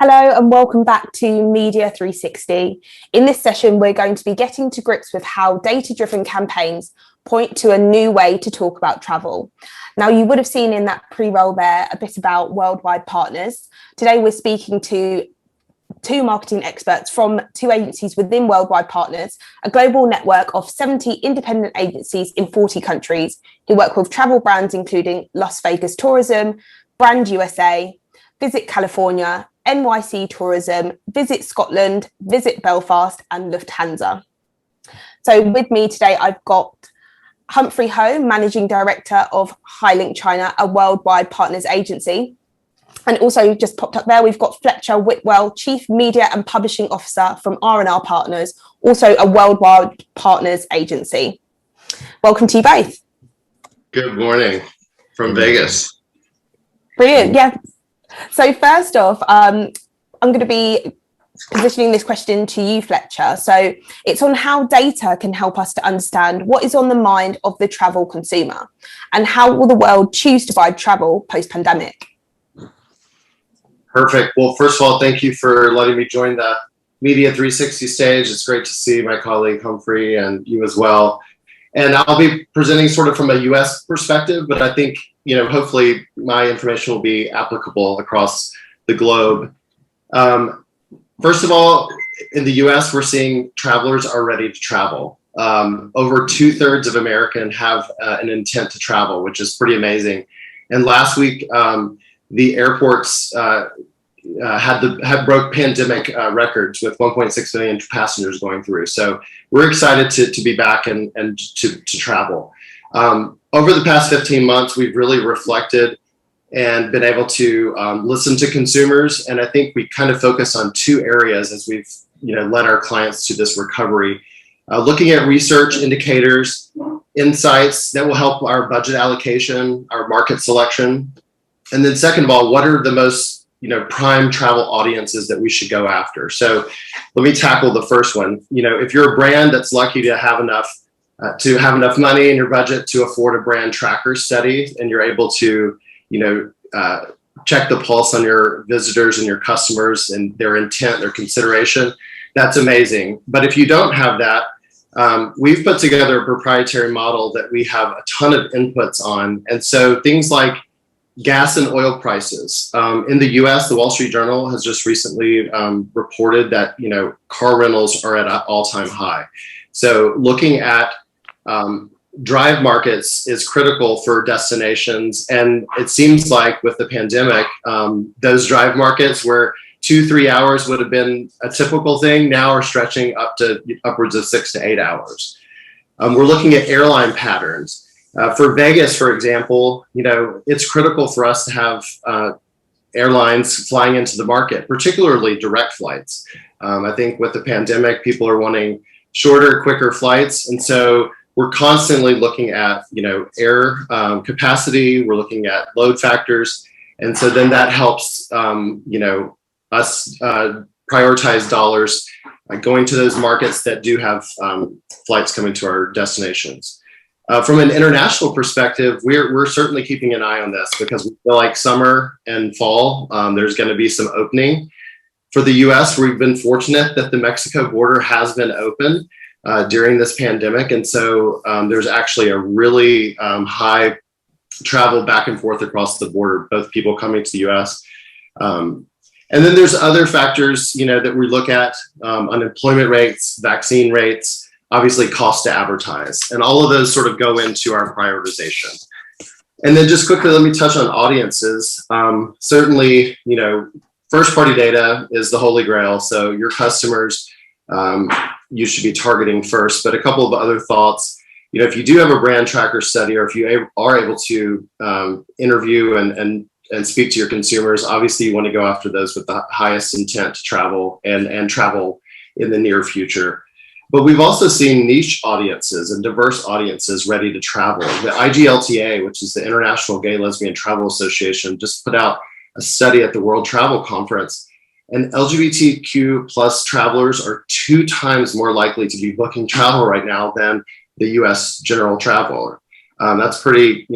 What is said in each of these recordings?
Hello and welcome back to Media360. In this session, we're going to be getting to grips with how data-driven campaigns point to a new way to talk about travel. Now, you would have seen in that pre-roll there a bit about worldwide partners. Today, we're speaking to two marketing experts from two agencies within Worldwide Partners, a global network of 70 independent agencies in 40 countries who work with travel brands including Las Vegas Tourism, Brand USA, Visit California, NYC Tourism, Visit Scotland, Visit Belfast, and Lufthansa. So with me today, I've got Humphrey Ho, Managing Director of Hylink China, a Worldwide Partners agency. And also just popped up there, we've got Fletcher Whitwell, Chief Media and Publishing Officer from R&R Partners, also a Worldwide Partners agency. Welcome to you both. Good morning from Vegas. Brilliant, yeah. So first off, I'm going to be positioning this question to you, Fletcher. So it's on how data can help us to understand what is on the mind of the travel consumer and how will the world choose to buy travel post-pandemic? Perfect. Well, first of all, thank you for letting me join the Media360 stage. It's great to see my colleague Humphrey and you as well. And I'll be presenting sort of from a US perspective, but I think, hopefully my information will be applicable across the globe. First of all, in the US, we're seeing travelers are ready to travel. Over 2/3 of Americans have an intent to travel, which is pretty amazing. And last week, the airports had broke pandemic records with 1.6 million passengers going through. So we're excited to be back and to travel. Over the past 15 months, we've really reflected and been able to listen to consumers. And I think we kind of focus on two areas as we've led our clients to this recovery. Looking at research indicators, insights that will help our budget allocation, our market selection. And then second of all, what are the most prime travel audiences that we should go after? So let me tackle the first one. If you're a brand that's lucky to have enough money in your budget to afford a brand tracker study, and you're able to check the pulse on your visitors and your customers and their intent, their consideration, that's amazing. But if you don't have that, we've put together a proprietary model that we have a ton of inputs on. And so things like gas and oil prices. In the US, the Wall Street Journal has just recently reported that car rentals are at an all-time high. So looking at drive markets is critical for destinations. And it seems like with the pandemic, those drive markets where 2-3 hours would have been a typical thing now are stretching up to upwards of 6 to 8 hours. We're looking at airline patterns. For Vegas, for example, it's critical for us to have airlines flying into the market, particularly direct flights. I think with the pandemic, people are wanting shorter, quicker flights. And so we're constantly looking at, air capacity. We're looking at load factors. And so then that helps, us prioritize dollars going to those markets that do have flights coming to our destinations. From an international perspective, we're certainly keeping an eye on this because we feel like summer and fall, there's going to be some opening. For the US, we've been fortunate that the Mexico border has been open during this pandemic. And so there's actually a really high travel back and forth across the border, both people coming to the US. And then there's other factors, that we look at, unemployment rates, vaccine rates, obviously cost to advertise, and all of those sort of go into our prioritization. And then just quickly, let me touch on audiences. Certainly, first party data is the holy grail. So your customers, you should be targeting first, but a couple of other thoughts, if you do have a brand tracker study, or if you are able to interview and speak to your consumers, obviously you want to go after those with the highest intent to travel and travel in the near future. But we've also seen niche audiences and diverse audiences ready to travel. The IGLTA, which is the International Gay Lesbian Travel Association, just put out a study at the World Travel Conference. And LGBTQ plus travelers are 2 times more likely to be booking travel right now than the US general traveler. That's pretty,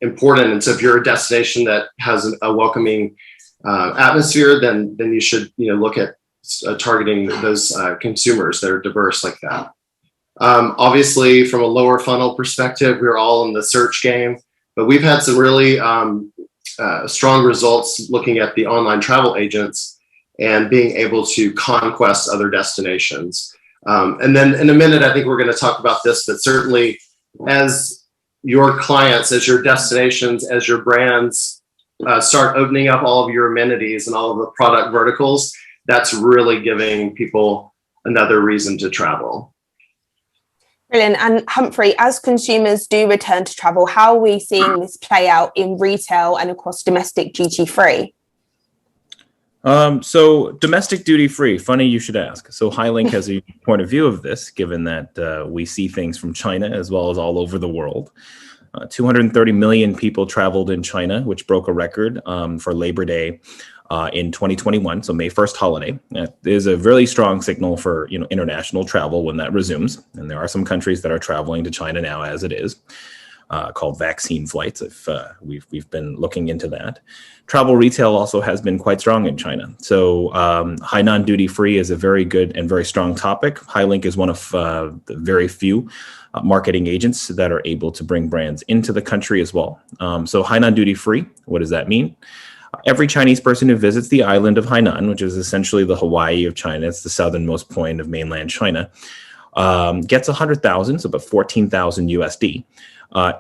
important. And so if you're a destination that has a welcoming atmosphere, then you should look at targeting those consumers that are diverse like that. Obviously, from a lower funnel perspective, we're all in the search game, but we've had some really strong results looking at the online travel agents and being able to conquest other destinations. And then in a minute, I think we're going to talk about this, but certainly as your clients, as your destinations, as your brands start opening up all of your amenities and all of the product verticals, that's really giving people another reason to travel. Brilliant. And Humphrey, as consumers do return to travel, how are we seeing this play out in retail and across domestic duty-free? So domestic duty-free, funny you should ask. So Hylink has a point of view of this, given that we see things from China as well as all over the world. 230 million people traveled in China, which broke a record for Labor Day in 2021, so May 1st holiday. That is a really strong signal for international travel when that resumes. And there are some countries that are traveling to China now as it is, called vaccine flights. If we've been looking into that. Travel retail also has been quite strong in China. So Hainan duty free is a very good and very strong topic. Hylink is one of the very few marketing agents that are able to bring brands into the country as well. So Hainan duty free, what does that mean? Every Chinese person who visits the island of Hainan, which is essentially the Hawaii of China, it's the southernmost point of mainland China, gets 100,000, so about 14,000 USD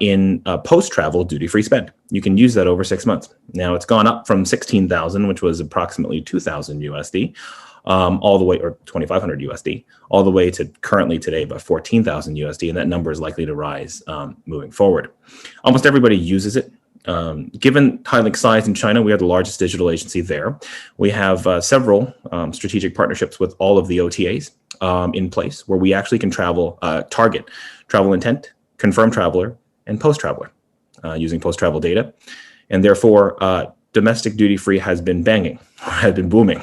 in post-travel duty-free spend. You can use that over 6 months. Now it's gone up from 16,000, which was approximately 2,000 USD, all the way, or 2,500 USD, all the way to currently today about 14,000 USD, and that number is likely to rise moving forward. Almost everybody uses it. Given Hylink's size in China, we are the largest digital agency there. We have several strategic partnerships with all of the OTAs in place where we actually can target travel intent, confirm traveler, and post-traveler using post-travel data. And therefore, domestic duty-free has been booming.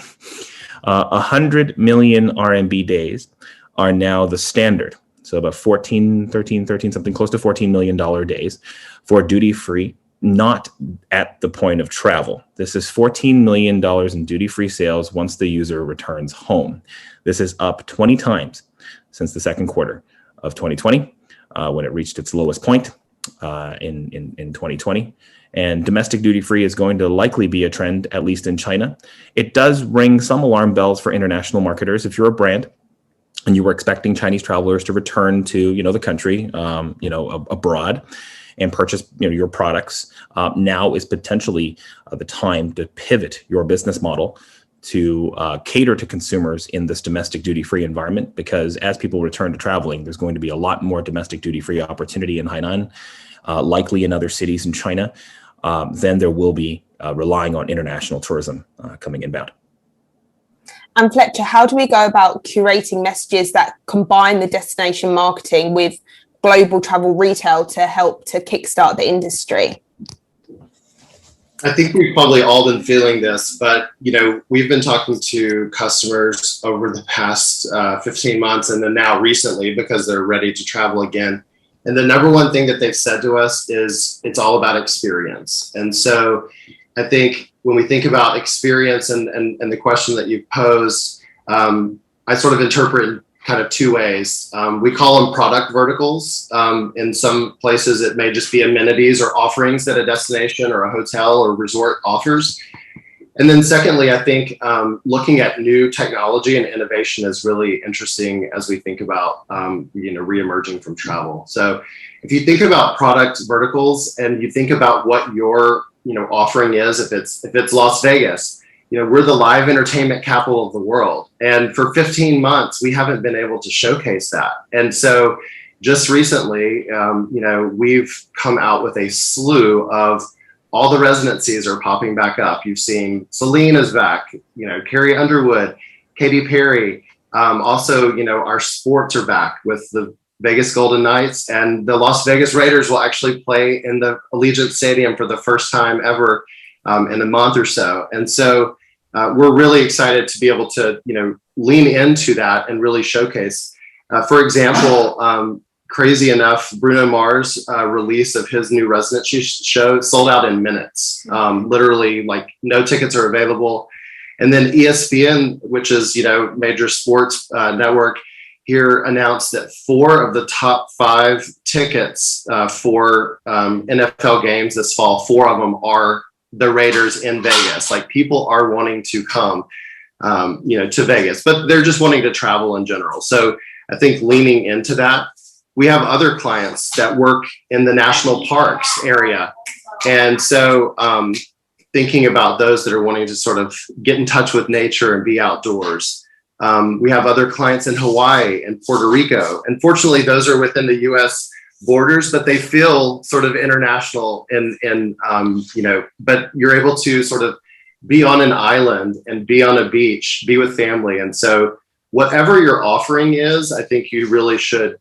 100 million RMB days are now the standard. So about 13, something close to $14 million days for duty-free, not at the point of travel. This is $14 million in duty-free sales once the user returns home. This is up 20 times since the second quarter of 2020, when it reached its lowest point in 2020. And domestic duty-free is going to likely be a trend, at least in China. It does ring some alarm bells for international marketers. If you're a brand and you were expecting Chinese travelers to return to the country, abroad, and purchase your products, now is potentially the time to pivot your business model to cater to consumers in this domestic duty-free environment, because as people return to traveling, there's going to be a lot more domestic duty-free opportunity in Hainan, likely in other cities in China, than there will be relying on international tourism coming inbound. And Fletcher, how do we go about curating messages that combine the destination marketing with global travel retail to help to kickstart the industry? I think we've probably all been feeling this, but we've been talking to customers over the past 15 months and then now recently because they're ready to travel again. And the number one thing that they've said to us is it's all about experience. And so I think when we think about experience and the question that you've posed, I sort of interpret kind of two ways. We call them product verticals. In some places, it may just be amenities or offerings that a destination or a hotel or resort offers. And then secondly, I think looking at new technology and innovation is really interesting as we think about reemerging from travel. So if you think about product verticals and you think about what your offering is, if it's Las Vegas, we're the live entertainment capital of the world. And for 15 months, we haven't been able to showcase that. And so just recently, we've come out with a slew of all the residencies are popping back up. You've seen Celine is back, Carrie Underwood, Katy Perry. Also, our sports are back with the Vegas Golden Knights, and the Las Vegas Raiders will actually play in the Allegiant Stadium for the first time ever in a month or so. And so we're really excited to be able to, lean into that and really showcase. For example, crazy enough, Bruno Mars' release of his new residency show sold out in minutes. Literally, like, no tickets are available. And then ESPN, which is, major sports network here, announced that 4 of the top 5 tickets for NFL games this fall, 4 of them are the Raiders in Vegas. Like, people are wanting to come, to Vegas, but they're just wanting to travel in general. So I think leaning into that. We have other clients that work in the national parks area. And so thinking about those that are wanting to sort of get in touch with nature and be outdoors. We have other clients in Hawaii and Puerto Rico. Unfortunately, those are within the US borders, but they feel sort of international but you're able to sort of be on an island and be on a beach, be with family. And so whatever your offering is, I think you really should,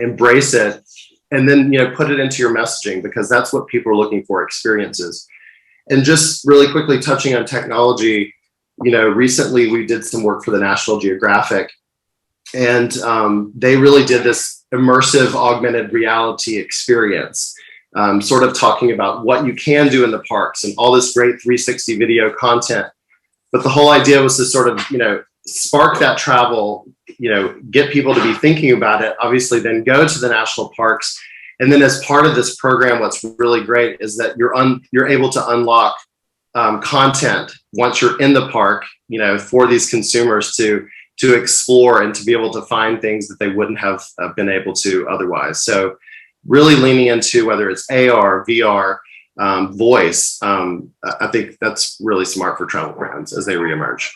embrace it, and then, put it into your messaging, because that's what people are looking for, experiences. And just really quickly touching on technology, recently we did some work for the National Geographic, and they really did this immersive augmented reality experience, sort of talking about what you can do in the parks and all this great 360 video content. But the whole idea was to sort of, spark that travel, get people to be thinking about it, obviously then go to the national parks. And then as part of this program, what's really great is that you're able to unlock content once you're in the park, for these consumers to explore and to be able to find things that they wouldn't have been able to otherwise. So really leaning into whether it's AR, VR, voice, I think that's really smart for travel brands as they reemerge.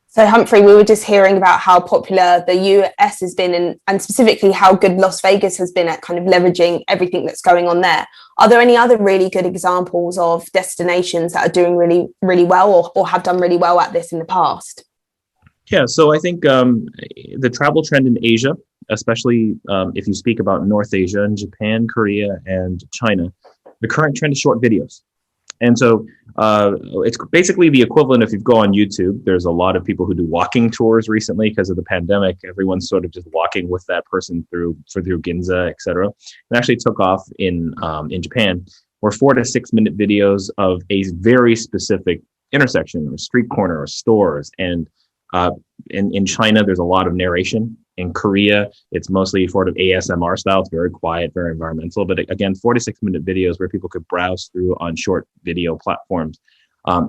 So Humphrey, we were just hearing about how popular the US has been, and specifically how good Las Vegas has been at kind of leveraging everything that's going on there. Are there any other really good examples of destinations that are doing really, really well or have done really well at this in the past? Yeah, so I think the travel trend in Asia, especially if you speak about North Asia and Japan, Korea, and China, the current trend is short videos. And so it's basically the equivalent if you go on YouTube. There's a lot of people who do walking tours recently because of the pandemic. Everyone's sort of just walking with that person through Ginza, et cetera. It actually took off in Japan, where 4 to 6 minute videos of a very specific intersection or street corner or stores. And in China, there's a lot of narration. In Korea, it's mostly sort of ASMR style. It's very quiet, very environmental. But again, 4 to 6 minute videos where people could browse through on short video platforms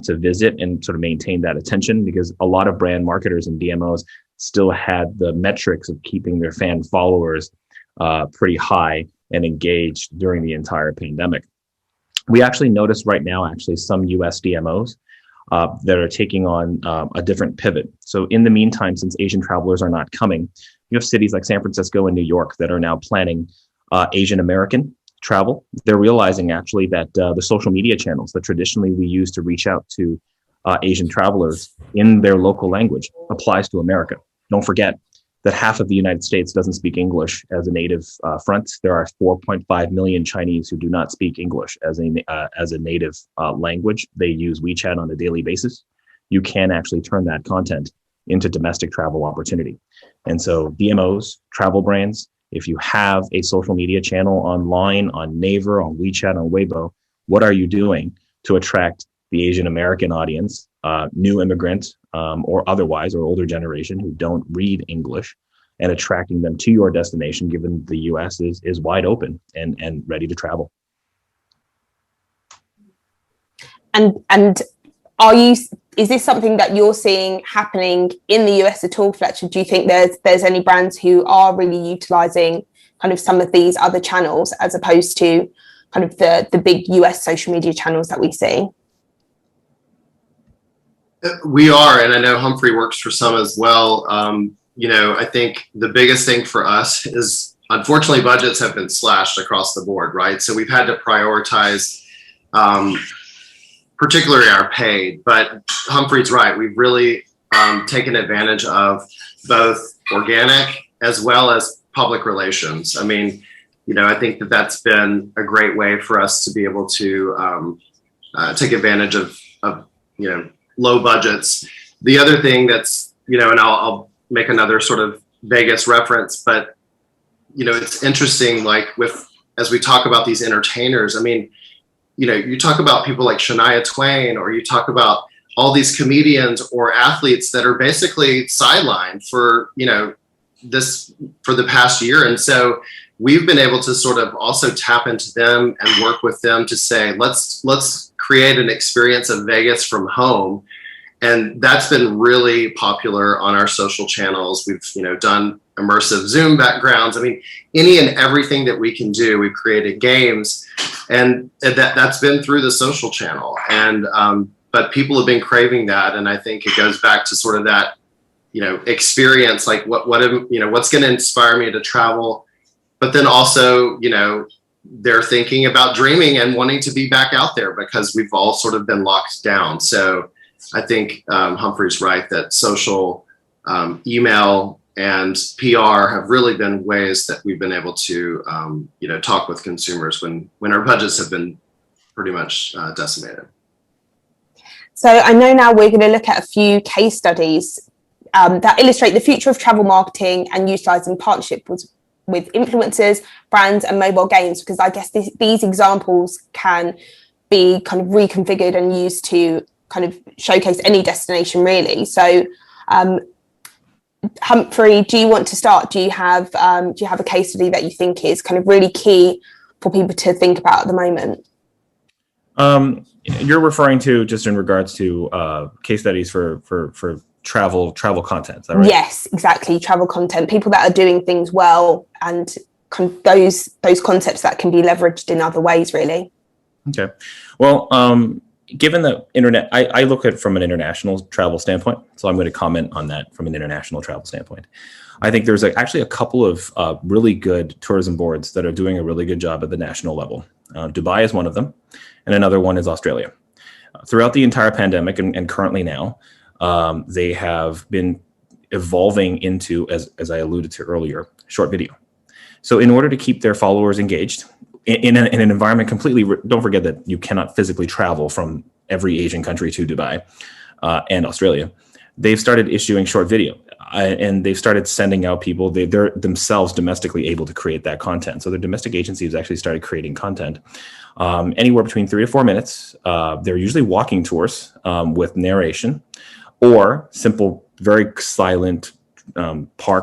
to visit and sort of maintain that attention, because a lot of brand marketers and DMOs still had the metrics of keeping their fan followers pretty high and engaged during the entire pandemic. We actually notice right now, some US DMOs that are taking on a different pivot. So in the meantime, since Asian travelers are not coming, you have cities like San Francisco and New York that are now planning Asian American travel. They're realizing actually that the social media channels that traditionally we use to reach out to Asian travelers in their local language applies to America. Don't forget that half of the United States doesn't speak English as a native front. There are 4.5 million Chinese who do not speak English as a native language. They use WeChat on a daily basis. You can actually turn that content into domestic travel opportunity. And so DMOs, travel brands, if you have a social media channel online, on Naver, on WeChat, on Weibo, what are you doing to attract the Asian American audience, new immigrant or otherwise, or older generation who don't read English, and attracting them to your destination, given the US is wide open and ready to travel. And is this something that you're seeing happening in the US at all, Fletcher? Do you think there's any brands who are really utilizing kind of some of these other channels as opposed to kind of the big US social media channels that we see? We are, and I know Humphrey works for some as well. I think the biggest thing for us is, unfortunately, budgets have been slashed across the board, right? So we've had to prioritize particularly our paid, but Humphrey's right. We've really taken advantage of both organic as well as public relations. I mean, I think that's been a great way for us to be able to take advantage of low budgets. The other thing that's, and I'll make another sort of Vegas reference, but it's interesting, like as we talk about these entertainers, I mean, you talk about people like Shania Twain, or you talk about all these comedians or athletes that are basically sidelined for, for the past year. And so we've been able to sort of also tap into them and work with them to say, let's create an experience of Vegas from home. And that's been really popular on our social channels. We've, done immersive Zoom backgrounds. I mean, any and everything that we can do. We've created games, and that's been through the social channel. And but people have been craving that, and I think it goes back to sort of that, experience. Like what's going to inspire me to travel, but then also, they're thinking about dreaming and wanting to be back out there because we've all sort of been locked down. So I think Humphrey's right that social, email, and PR have really been ways that we've been able to, talk with consumers when our budgets have been pretty much decimated. So I know now we're going to look at a few case studies that illustrate the future of travel marketing and utilising partnership with influencers, brands, and mobile games, because I guess these examples can be kind of reconfigured and used to kind of showcase any destination, really. So Humphrey, do you want to start? Do you have a case study that you think is kind of really key for people to think about at the moment? You're referring to just in regards to case studies for travel content, is that right? Yes, exactly. Travel content, people that are doing things well, and those concepts that can be leveraged in other ways, really. Okay. Well, given the internet, I look at it from an international travel standpoint, so I'm going to comment on that from an international travel standpoint. I think there's actually a couple of really good tourism boards that are doing a really good job at the national level. Dubai is one of them, and another one is Australia. Throughout the entire pandemic and currently now, they have been evolving into, as I alluded to earlier, short video. So in order to keep their followers engaged in an environment completely, don't forget that you cannot physically travel from every Asian country to Dubai and Australia. They've started issuing short video, and they've started sending out people. They're themselves domestically able to create that content. So their domestic agencies actually started creating content anywhere between 3 to 4 minutes. They're usually walking tours with narration, or simple, very silent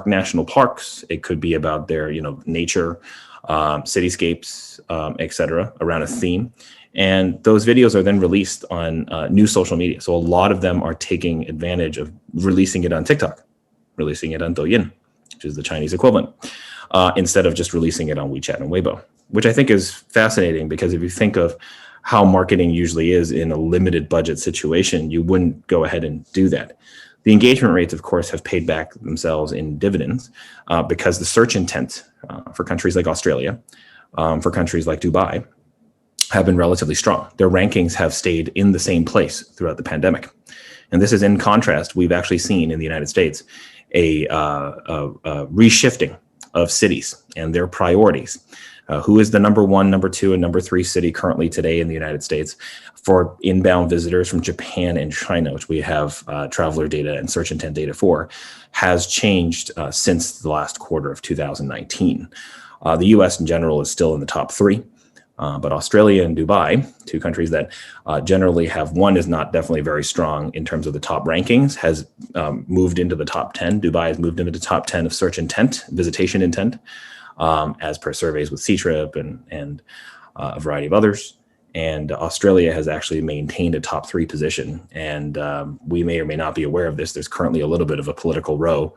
national parks. It could be about their, nature, cityscapes, etc., around a theme. And those videos are then released on new social media. So a lot of them are taking advantage of releasing it on TikTok, releasing it on Douyin, which is the Chinese equivalent, instead of just releasing it on WeChat and Weibo, which I think is fascinating, because if you think of how marketing usually is in a limited budget situation, you wouldn't go ahead and do that. The engagement rates, of course, have paid back themselves in dividends because the search intent for countries like Australia, for countries like Dubai, have been relatively strong. Their rankings have stayed in the same place throughout the pandemic. And this is in contrast. We've actually seen in the United States a reshifting of cities and their priorities. Who is the number 1, number 2, and number 3 city currently today in the United States for inbound visitors from Japan and China, which we have traveler data and search intent data for, has changed since the last quarter of 2019. The US in general is still in the top 3, but Australia and Dubai, 2 countries that generally have, one is not definitely very strong in terms of the top rankings, has moved into the top 10. Dubai has moved into the top 10 of search intent, visitation intent, as per surveys with C-Trip and a variety of others. And Australia has actually maintained a top 3 position. And we may or may not be aware of this. There's currently a little bit of a political row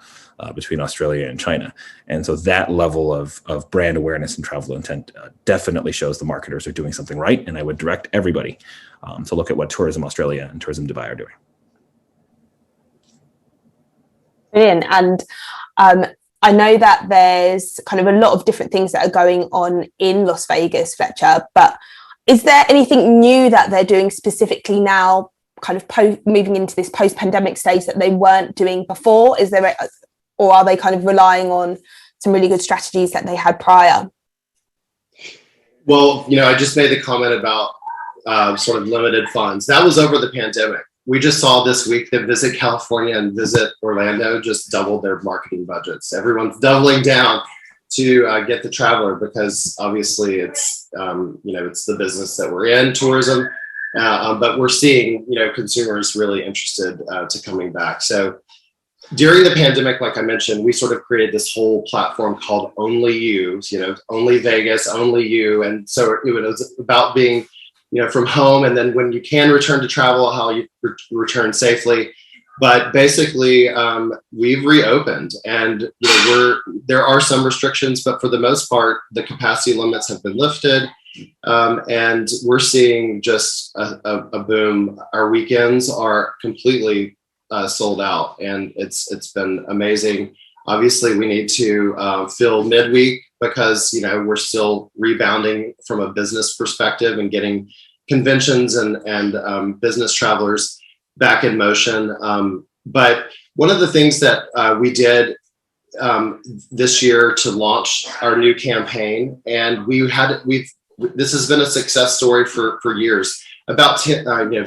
between Australia and China. And so that level of brand awareness and travel intent definitely shows the marketers are doing something right. And I would direct everybody to look at what Tourism Australia and Tourism Dubai are doing. Brilliant. And I know that there's kind of a lot of different things that are going on in Las Vegas, Fletcher, but is there anything new that they're doing specifically now, kind of moving into this post-pandemic stage that they weren't doing before? Or are they kind of relying on some really good strategies that they had prior? Well, I just made the comment about sort of limited funds. That was over the pandemic. We just saw this week that Visit California and Visit Orlando just doubled their marketing budgets. Everyone's doubling down to get the traveler, because obviously it's it's the business that we're in, tourism, but we're seeing consumers really interested to coming back. So during the pandemic, like I mentioned, we sort of created this whole platform called Only You, only Vegas, only you. And so it was about being, from home. And then when you can return to travel, how you return safely. But basically, we've reopened, and there are some restrictions, but for the most part, the capacity limits have been lifted. And we're seeing just a boom. Our weekends are completely sold out, and it's been amazing. Obviously, we need to fill midweek because we're still rebounding from a business perspective and getting conventions and business travelers back in motion. But one of the things that we did this year to launch our new campaign, and this has been a success story for years. About 10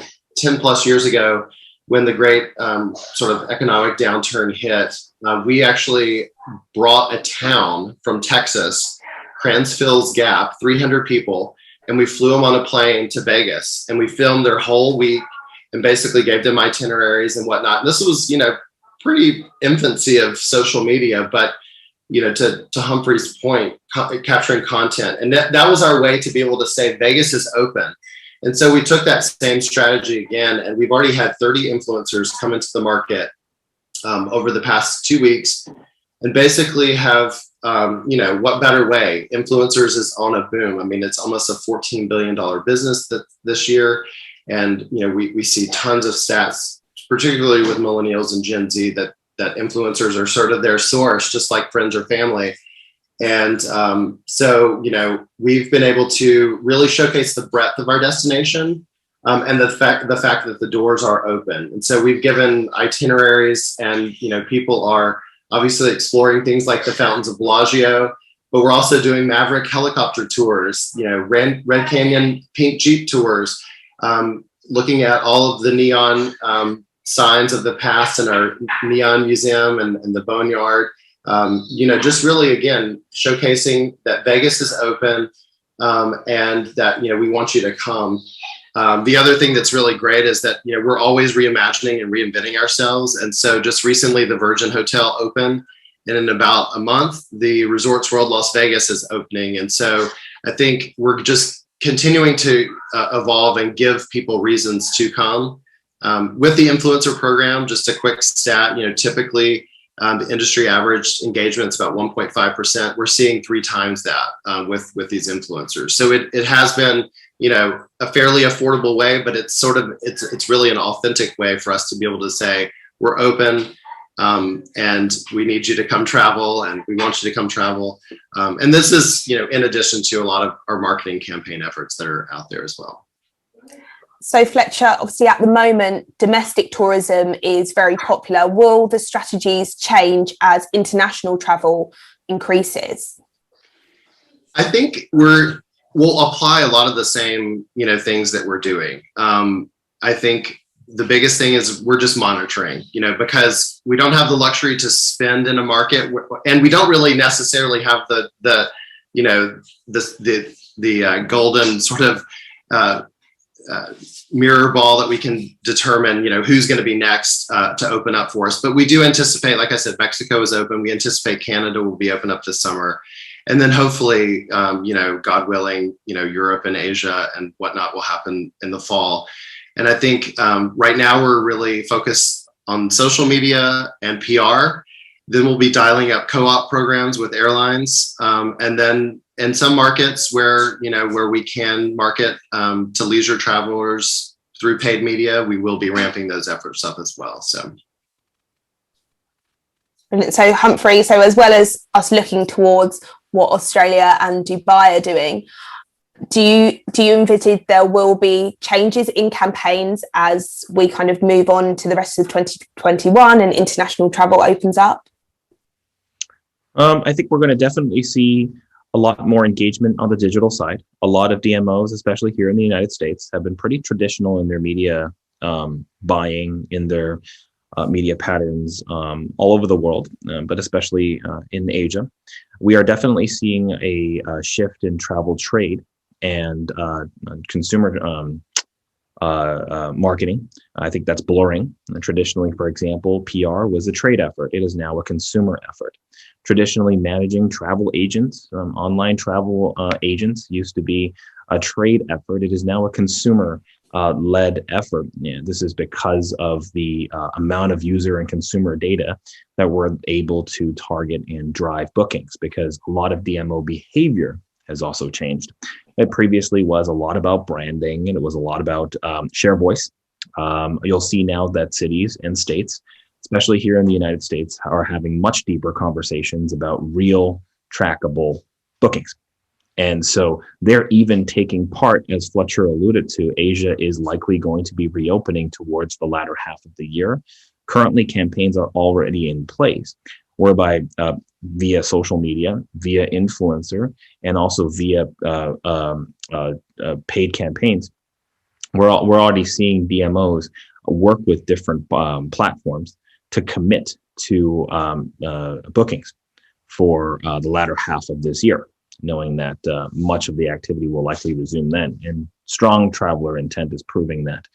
plus years ago, when the great sort of economic downturn hit, we actually brought a town from Texas, Cransfill's Gap, 300 people, and we flew them on a plane to Vegas, and we filmed their whole week and basically gave them itineraries and whatnot. And this was, pretty infancy of social media, but, to Humphrey's point, capturing content. And that was our way to be able to say Vegas is open. And so we took that same strategy again, and we've already had 30 influencers come into the market over the past 2 weeks, and basically have, what better way? Influencers is on a boom. I mean, it's almost a $14 billion business this year. And, we see tons of stats, particularly with millennials and Gen Z, that influencers are sort of their source, just like friends or family. And so, we've been able to really showcase the breadth of our destination, and the fact that the doors are open. And so we've given itineraries, and, people are obviously exploring things like the fountains of Bellagio, but we're also doing Maverick helicopter tours, Red Canyon pink Jeep tours, looking at all of the neon signs of the past in our neon museum and the Boneyard. Just really, again, showcasing that Vegas is open, and that, we want you to come. The other thing that's really great is that, we're always reimagining and reinventing ourselves. And so just recently, the Virgin Hotel opened, and in about a month, the Resorts World Las Vegas is opening. And so I think we're just continuing to evolve and give people reasons to come. With the influencer program, just a quick stat, typically, the industry average engagement is about 1.5%. We're seeing 3 times that with these influencers. So it has been, a fairly affordable way, but it's really an authentic way for us to be able to say we're open, and we need you to come travel, and we want you to come travel. And this is, in addition to a lot of our marketing campaign efforts that are out there as well. So Fletcher, obviously at the moment, domestic tourism is very popular. Will the strategies change as international travel increases? I think we'll apply a lot of the same, things that we're doing. I think the biggest thing is we're just monitoring, because we don't have the luxury to spend in a market, and we don't really necessarily have the golden sort of mirror ball that we can determine, who's going to be next to open up for us. But we do anticipate, like I said, Mexico is open. We anticipate Canada will be open up this summer. And then hopefully, God willing, Europe and Asia and whatnot will happen in the fall. And I think right now we're really focused on social media and PR. Then we'll be dialing up co-op programs with airlines. And then in some markets where we can market to leisure travelers through paid media, we will be ramping those efforts up as well. So Humphrey, so as well as us looking towards what Australia and Dubai are doing, do you envisage there will be changes in campaigns as we kind of move on to the rest of 2021 and international travel opens up? I think we're going to definitely see a lot more engagement on the digital side. A lot of DMOs, especially here in the United States, have been pretty traditional in their media buying, in their media patterns all over the world, but especially in Asia. we are definitely seeing a shift in travel trade and consumer marketing. I think that's blurring. Traditionally, for example, PR was a trade effort. It is now a consumer effort. Traditionally, managing travel agents, online travel agents, used to be a trade effort. It is now a consumer led effort. Yeah, this is because of the amount of user and consumer data that we're able to target and drive bookings, because a lot of DMO behavior has also changed. It previously was a lot about branding, and it was a lot about share voice. You'll see now that cities and states, especially here in the United States, are having much deeper conversations about real trackable bookings. And so they're even taking part, as Fletcher alluded to. Asia is likely going to be reopening towards the latter half of the year. Currently, campaigns are already in place, whereby via social media, via influencer, and also via paid campaigns, we're already seeing DMOs work with different platforms to commit to bookings for the latter half of this year, knowing that much of the activity will likely resume then. And strong traveler intent is proving that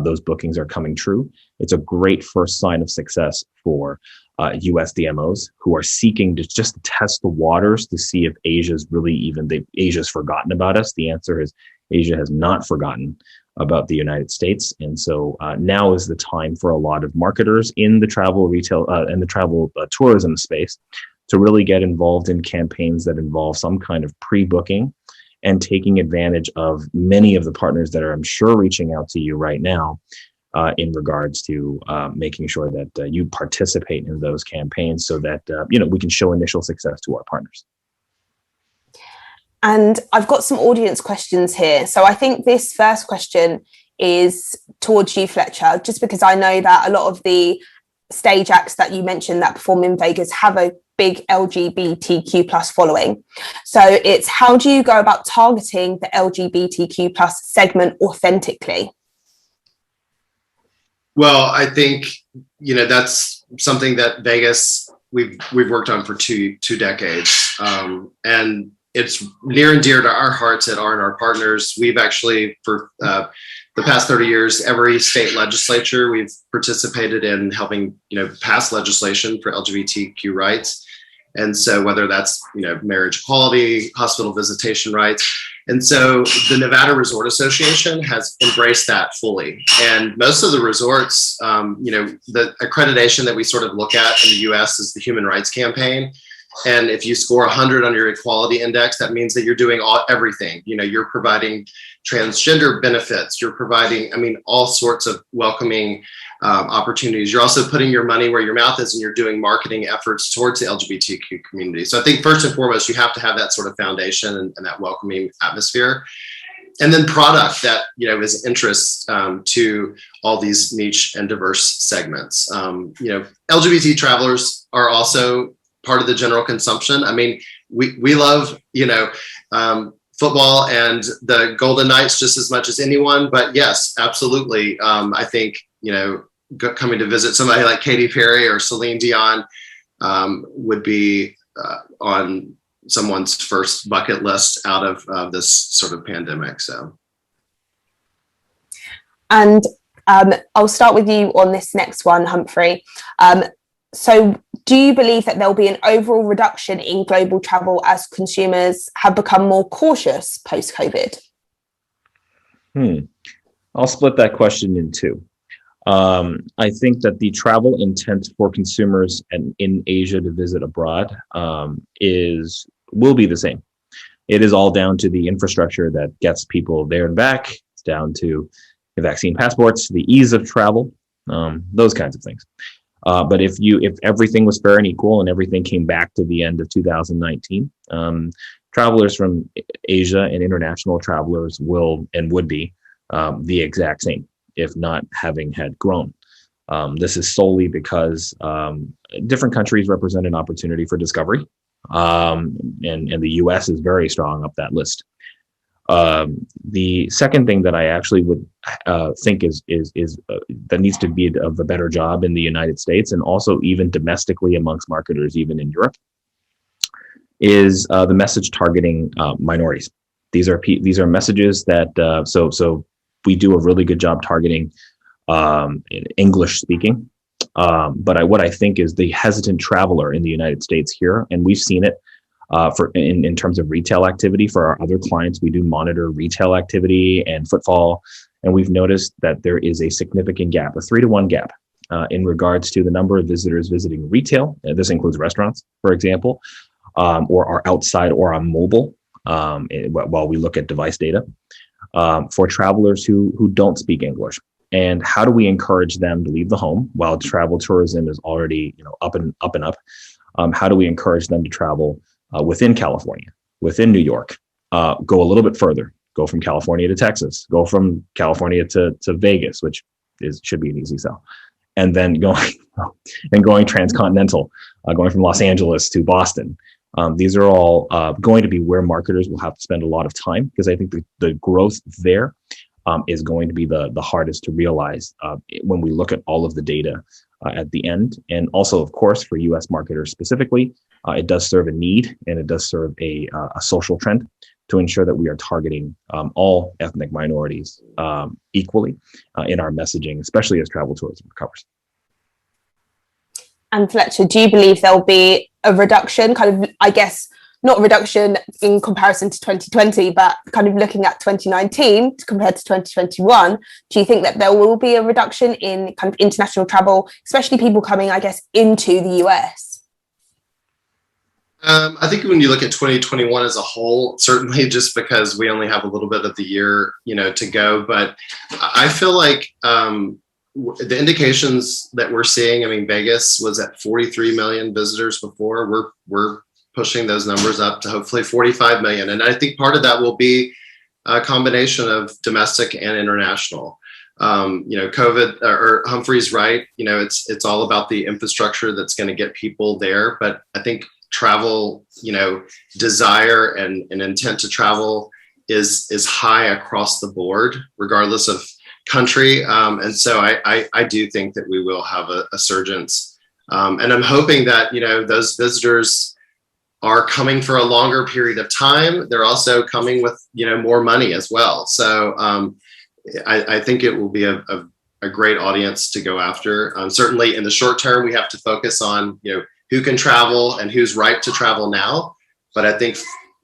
those bookings are coming true. It's a great first sign of success for US DMOs who are seeking to just test the waters to see if Asia's forgotten about us. The answer is Asia has not forgotten about the United States. And so now is the time for a lot of marketers in the travel retail and the travel tourism space to really get involved in campaigns that involve some kind of pre-booking and taking advantage of many of the partners that are, I'm sure, reaching out to you right now in regards to making sure that you participate in those campaigns so that we can show initial success to our partners. And I've got some audience questions here. So I think this first question is towards you, Fletcher, just because I know that a lot of the stage acts that you mentioned that perform in Vegas have a big LGBTQ plus following. So it's, how do you go about targeting the LGBTQ plus segment authentically? Well, I think, that's something that Vegas, we've worked on for two decades. And it's near and dear to our hearts at R&R Partners. We've actually, for the past 30 years, every state legislature, we've participated in helping, pass legislation for LGBTQ rights. And so whether that's, marriage equality, hospital visitation rights. And so the Nevada Resort Association has embraced that fully. And most of the resorts, the accreditation that we sort of look at in the US is the Human Rights Campaign. And if you score 100 on your equality index, that means that you're doing everything. You're providing transgender benefits. You're providing, all sorts of welcoming opportunities. You're also putting your money where your mouth is, and you're doing marketing efforts towards the LGBTQ community. So I think first and foremost, you have to have that sort of foundation and that welcoming atmosphere. And then product that, is interest to all these niche and diverse segments. LGBT travelers are also part of the general consumption. We love, football and the Golden Knights just as much as anyone, but yes, absolutely. I think, coming to visit somebody like Katy Perry or Celine Dion would be on someone's first bucket list out of this sort of pandemic. So. And I'll start with you on this next one, Humphrey. So do you believe that there'll be an overall reduction in global travel as consumers have become more cautious post-COVID? I'll split that question in two. I think that the travel intent for consumers in Asia to visit abroad will be the same. It is all down to the infrastructure that gets people there and back. It's down to the vaccine passports, the ease of travel, those kinds of things. But if everything was fair and equal and everything came back to the end of 2019, travelers from Asia and international travelers would be the exact same, if not having had grown. This is solely because different countries represent an opportunity for discovery, and the US is very strong up that list. The second thing that I actually would think is that needs to be of a better job in the United States and also even domestically amongst marketers, even in Europe, is the message targeting minorities. These are messages that so we do a really good job targeting English speaking. But what I think is the hesitant traveler in the United States here, and we've seen it in terms of retail activity for our other clients. We do monitor retail activity and footfall, and we've noticed that there is a significant gap, a 3-to-1 gap, in regards to the number of visitors visiting retail. This includes restaurants, for example, or are outside or on mobile while we look at device data for travelers who don't speak English. And how do we encourage them to leave the home while travel tourism is already up and up? How do we encourage them to travel within California, within New York, go a little bit further, go from California to Texas, go from California to Vegas, which should be an easy sell, and then going transcontinental, going from Los Angeles to Boston. These are all going to be where marketers will have to spend a lot of time, because I think the growth there is going to be the hardest to realize when we look at all of the data at the end. And also, of course, for US marketers specifically, it does serve a need, and it does serve a social trend to ensure that we are targeting all ethnic minorities equally in our messaging, especially as travel tourism recovers. And Fletcher, do you believe there'll be a reduction, kind of, I guess, not a reduction in comparison to 2020, but kind of looking at 2019 compared to 2021, do you think that there will be a reduction in kind of international travel, especially people coming, I guess, into the US? I think when you look at 2021 as a whole, certainly just because we only have a little bit of the year, to go, but I feel like the indications that we're seeing, I mean, Vegas was at 43 million visitors before. We're pushing those numbers up to hopefully 45 million. And I think part of that will be a combination of domestic and international. COVID, or Humphrey's right, it's all about the infrastructure that's going to get people there. But I think travel, desire and intent to travel is high across the board, regardless of country. And so I do think that we will have a surgence. And I'm hoping that, those visitors are coming for a longer period of time. They're also coming with, more money as well. So I think it will be a great audience to go after. Certainly in the short term, we have to focus on, who can travel and who's right to travel now. But I think,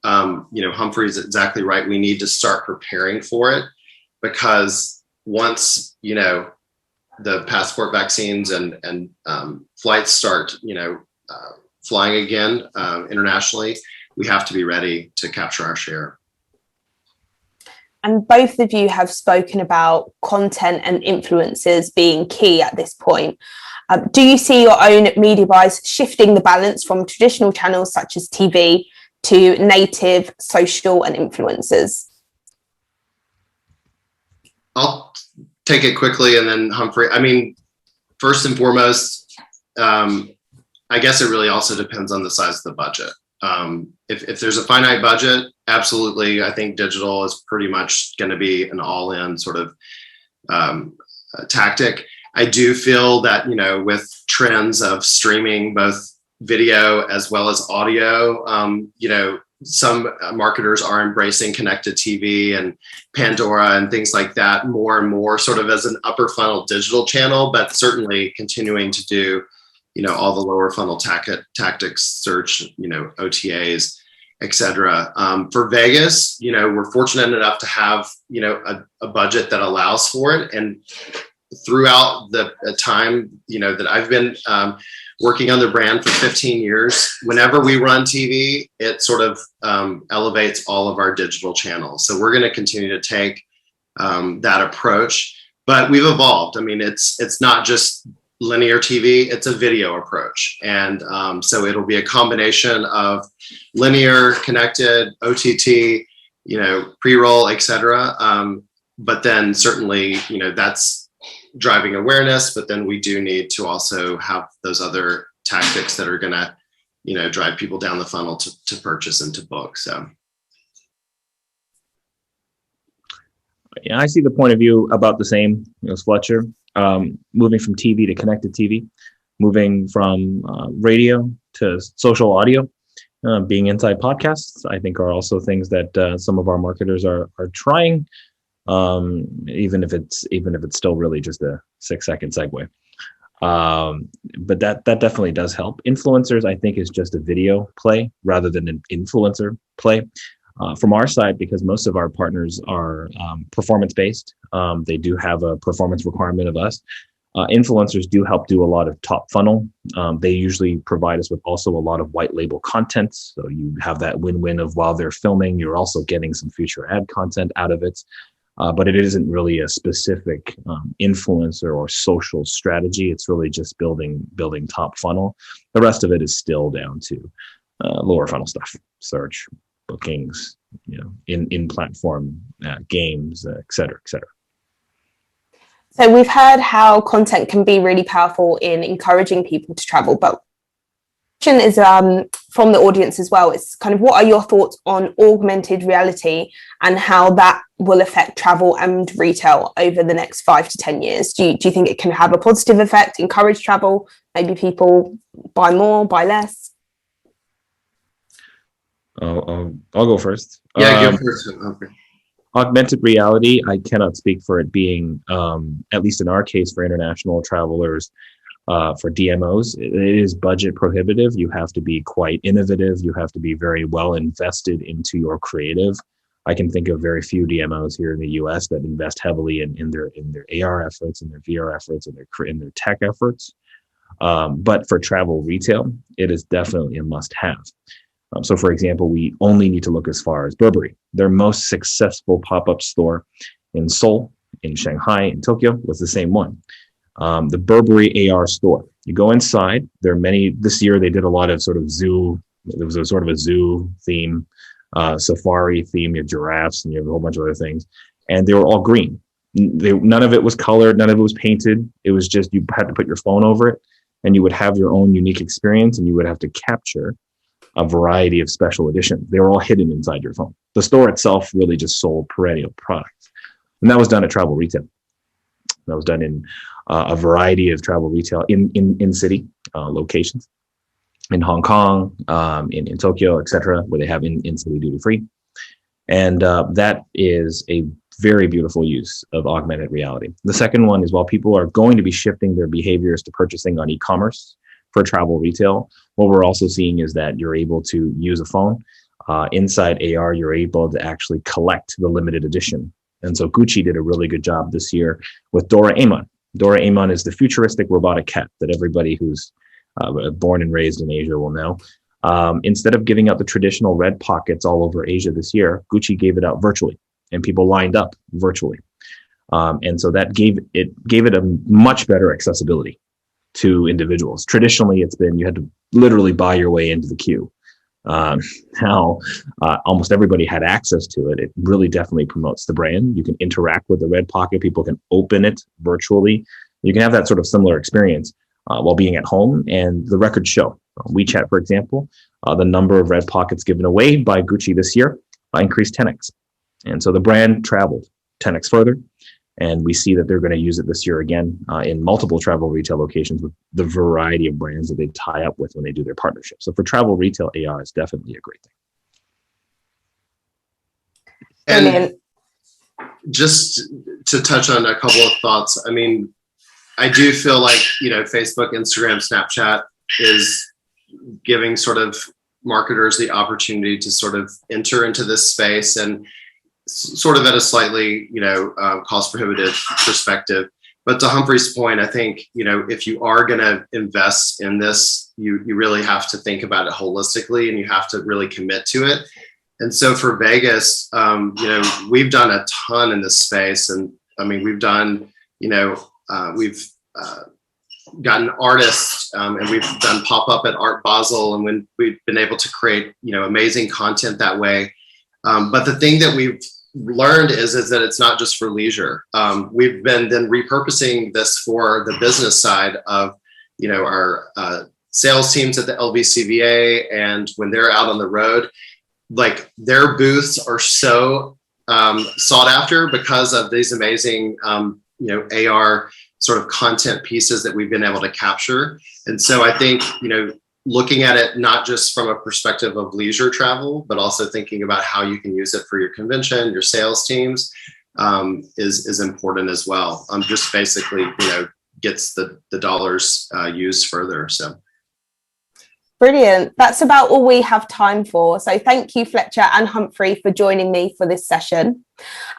Humphrey's exactly right. We need to start preparing for it, because once, the passport vaccines and flights start, flying again internationally, we have to be ready to capture our share. And both of you have spoken about content and influencers being key at this point. Do you see your own media buys shifting the balance from traditional channels such as TV to native, social, and influencers? I'll take it quickly, and then Humphrey. I mean, first and foremost, I guess it really also depends on the size of the budget. If there's a finite budget, absolutely, I think digital is pretty much going to be an all-in sort of tactic. I do feel that, with trends of streaming, both video as well as audio, some marketers are embracing connected TV and Pandora and things like that more and more, sort of as an upper funnel digital channel, but certainly continuing to do, all the lower funnel tactics, search, OTAs, et cetera. For Vegas, we're fortunate enough to have, a budget that allows for it. And throughout the time, that I've been working on the brand for 15 years, whenever we run TV, it sort of elevates all of our digital channels. So we're going to continue to take that approach, but we've evolved. I mean, it's not just linear TV, it's a video approach. And so it'll be a combination of linear, connected, OTT, pre-roll, et cetera. But then certainly, that's driving awareness, but then we do need to also have those other tactics that are going to, drive people down the funnel to purchase and to book. So. Yeah, I see the point of view about the same as Fletcher. Moving from TV to connected TV, moving from radio to social audio. being inside podcasts, I think, are also things that some of our marketers are trying, even if it's still really just a 6-second segue. But that definitely does help. Influencers, I think, is just a video play rather than an influencer play. From our side, because most of our partners are performance based, they do have a performance requirement of us. Influencers do help do a lot of top funnel. They usually provide us with also a lot of white label content. So you have that win-win of while they're filming, you're also getting some future ad content out of it. But it isn't really a specific influencer or social strategy. It's really just building top funnel. The rest of it is still down to lower funnel stuff, search, bookings, in platform games, et cetera, et cetera. So we've heard how content can be really powerful in encouraging people to travel, but the question is from the audience as well. It's kind of, what are your thoughts on augmented reality and how that will affect travel and retail over the next 5 to 10 years? Do you think it can have a positive effect, encourage travel, maybe people buy more, buy less? I'll go first. Yeah, go first. Okay. Augmented reality, I cannot speak for it being, at least in our case, for international travelers, for DMOs, it is budget prohibitive. You have to be quite innovative. You have to be very well invested into your creative. I can think of very few DMOs here in the US that invest heavily in their AR efforts, in their VR efforts, in their tech efforts. But for travel retail, it is definitely a must-have. So, for example, we only need to look as far as Burberry. Their most successful pop-up store in Seoul, in Shanghai, in Tokyo was the same one. The Burberry AR store. You go inside. There are many. This year they did a lot of sort of zoo. There was a sort of a zoo theme, safari theme. You have giraffes and you have a whole bunch of other things, and they were all green. None of it was colored. None of it was painted. It was just you had to put your phone over it, and you would have your own unique experience, and you would have to capture a variety of special editions. They were all hidden inside your phone. The store itself really just sold perennial products. And that was done at travel retail. That was done in a variety of travel retail in city locations, in Hong Kong, in Tokyo, etc., where they have in-city duty-free. And that is a very beautiful use of augmented reality. The second one is, while people are going to be shifting their behaviors to purchasing on e-commerce for travel retail, what we're also seeing is that you're able to use a phone. Inside AR, you're able to actually collect the limited edition. And so Gucci did a really good job this year with Doraemon. Doraemon is the futuristic robotic cat that everybody who's born and raised in Asia will know. Instead of giving out the traditional red pockets all over Asia this year, Gucci gave it out virtually, and people lined up virtually. And so that gave it a much better accessibility to individuals. Traditionally, it's been you had to literally buy your way into the queue. Now, almost everybody had access to it. It really definitely promotes the brand. You can interact with the red pocket. People can open it virtually. You can have that sort of similar experience while being at home. And the records show. WeChat, for example, the number of red pockets given away by Gucci this year increased 10x. And so the brand traveled 10x further. And we see that they're going to use it this year again in multiple travel retail locations with the variety of brands that they tie up with when they do their partnership. So for travel retail, AR is definitely a great thing. And just to touch on a couple of thoughts, I mean, I do feel like, Facebook, Instagram, Snapchat is giving sort of marketers the opportunity to sort of enter into this space and sort of at a slightly, cost prohibitive perspective. But to Humphrey's point, I think, if you are going to invest in this, you really have to think about it holistically and you have to really commit to it. And so for Vegas, we've done a ton in this space. And I mean, we've done, we've gotten artists and we've done pop-up at Art Basel, and when we've been able to create, amazing content that way. But the thing that we've learned is that it's not just for leisure. We've been then repurposing this for the business side of, our sales teams at the LVCVA. And when they're out on the road, like their booths are so sought after because of these amazing, AR sort of content pieces that we've been able to capture. And so I think, looking at it not just from a perspective of leisure travel, but also thinking about how you can use it for your convention, your sales teams, is important as well. Just basically, gets the dollars used further. So. Brilliant. That's about all we have time for. So thank you, Fletcher and Humphrey, for joining me for this session.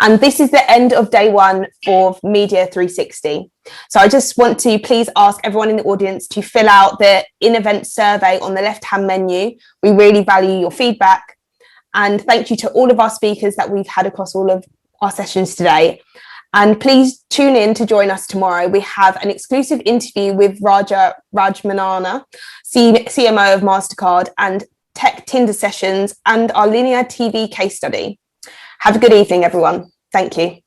And this is the end of day one for Media360. So I just want to please ask everyone in the audience to fill out the in-event survey on the left-hand menu. We really value your feedback. And thank you to all of our speakers that we've had across all of our sessions today. And please tune in to join us tomorrow. We have an exclusive interview with Rajmanana, CMO of MasterCard, and Tech Tinder sessions, and our linear TV case study. Have a good evening, everyone. Thank you.